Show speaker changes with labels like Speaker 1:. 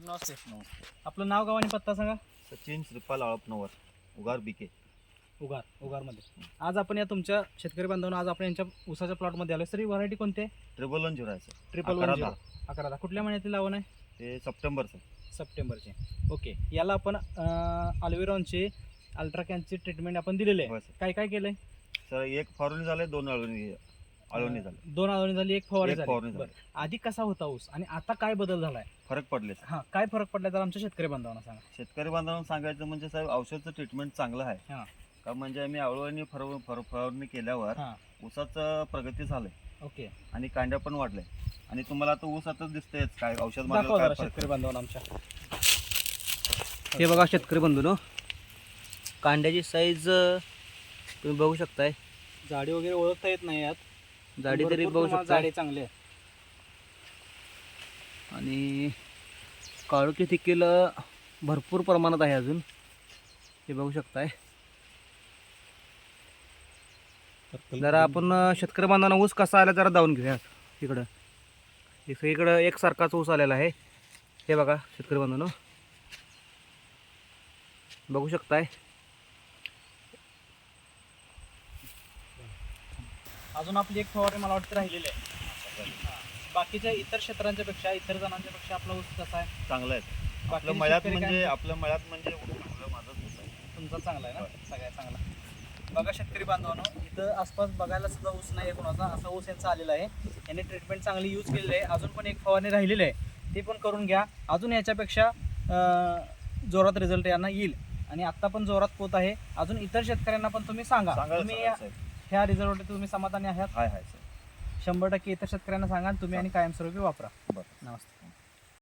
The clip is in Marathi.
Speaker 1: नमस्ते.
Speaker 2: नमस्ते.
Speaker 1: आपलं नाव गाव आणि पत्ता सांगा.
Speaker 2: सचिन श्रीपाल आळपनवर, उगार बीके.
Speaker 1: उगारमध्ये. आज आपण या तुमच्या शेतकरी बांधवांना आज आपण यांच्या ऊसाच्या प्लॉटमध्ये आलो. सर ही व्हरायटी कोणती आहे?
Speaker 2: 110 आहे सर.
Speaker 1: 1110. 11. कुठल्या महिन्यातील लावण आहे?
Speaker 2: ते सप्टेंबरचं.
Speaker 1: सप्टेंबरचे. ओके. याला आपण अल्विरॉनचे अल्ट्राकॅनची ट्रीटमेंट आपण दिलेली आहे.
Speaker 2: होय सर.
Speaker 1: काय काय केलंय?
Speaker 2: सर एक फवारणी झाले, 2 आळवणी झाले.
Speaker 1: 2 आळवणी झाली, 1 फवारणी
Speaker 2: एक फवारणी
Speaker 1: झाली.
Speaker 2: झाली.
Speaker 1: बरं. आधी कसा होता ऊस आणि आता काय बदल झालाय?
Speaker 2: फरक पडले सर.
Speaker 1: हा, काय फरक पडला तर आमच्या शेतकरी बांधवांना सांगा.
Speaker 2: शेतकरी बांधवांना सांगायचं म्हणजे साहेब, औषधचं ट्रीटमेंट चांगलं आहे.
Speaker 1: हा.
Speaker 2: का म्हणजे आम्ही आळवणी फवारणी केल्यावर
Speaker 1: हा.
Speaker 2: ऊसाचं प्रगती झालंय
Speaker 1: ओके.
Speaker 2: आणि कांड्या पण वाढल्या. आणि तुम्हाला आता ऊस आता दिसतंयच काय औषध
Speaker 1: दाखवा
Speaker 2: मारल्यावर
Speaker 1: जरा
Speaker 2: काय फरक
Speaker 1: शेतकरी बांधवांना आमच्या.
Speaker 3: हे बघा शेतकरी बंधूनो, कांड्याची साईज तुम्ही बघू शकताय.
Speaker 1: जाडी वगैरे ओळखता येत नाही यात.
Speaker 3: जाडी तरी
Speaker 1: भरपूर
Speaker 3: बघू
Speaker 1: प्रमाणात
Speaker 3: शकताय
Speaker 1: जाडी चांगली आहे.
Speaker 3: आणि काळोखी देखील भरपूर प्रमाणात आहे अजून. हे बघू शकताय. जरा आपण शेतकरी बांधवांना ऊस कसा आला जरा जाऊन घेऊया. इकडं सगळीकडं एकसारखाच ऊस आलेला आहे. हे बघा शेतकरी बांधवांनो, बघू शकताय.
Speaker 1: अजून आपली एक फवारणी मला वाटतं राहिलेली आहे. बाकीच्या इतर क्षेत्रांच्या पेक्षा, इतर जणांच्या पेक्षा आपला ऊस कसा आहे?
Speaker 2: चांगलं आहे. आपल्या
Speaker 1: बाकीचे
Speaker 2: मळ्यात
Speaker 1: शेतकरी
Speaker 2: म्हणजे
Speaker 1: काय-
Speaker 2: आपल्या मळ्यात म्हणजे चांगलं माझंच ऊस आहे.
Speaker 1: तुमचा चांगला आहे ना? सगळ्यात चांगला. बघा शेतकरी बांधवांनो, इथं आसपास बघायला सुद्धा ऊस नाही आहे कोणाचा, असा ऊस यांचा आलेला आहे. यांनी ट्रीटमेंट चांगली यूज केलेली आहे. अजून पण एक फवारणी राहिलेली आहे, ती पण करून घ्या. अजून याच्यापेक्षा जोरात रिझल्ट यांना येईल. आणि आत्ता पण जोरात पोत आहे. अजून इतर शेतकऱ्यांना पण तुम्ही सांगा, तुम्ही
Speaker 2: साहेब.
Speaker 1: ह्या रिझल्टवर तुम्ही समाधानी आहात?
Speaker 2: हाय हाय सर.
Speaker 1: 100% इतर शेतकऱ्यांना सांगा आणि तुम्ही आणि कायमस्वरूपी वापरा.
Speaker 2: बरं.
Speaker 1: नमस्ते.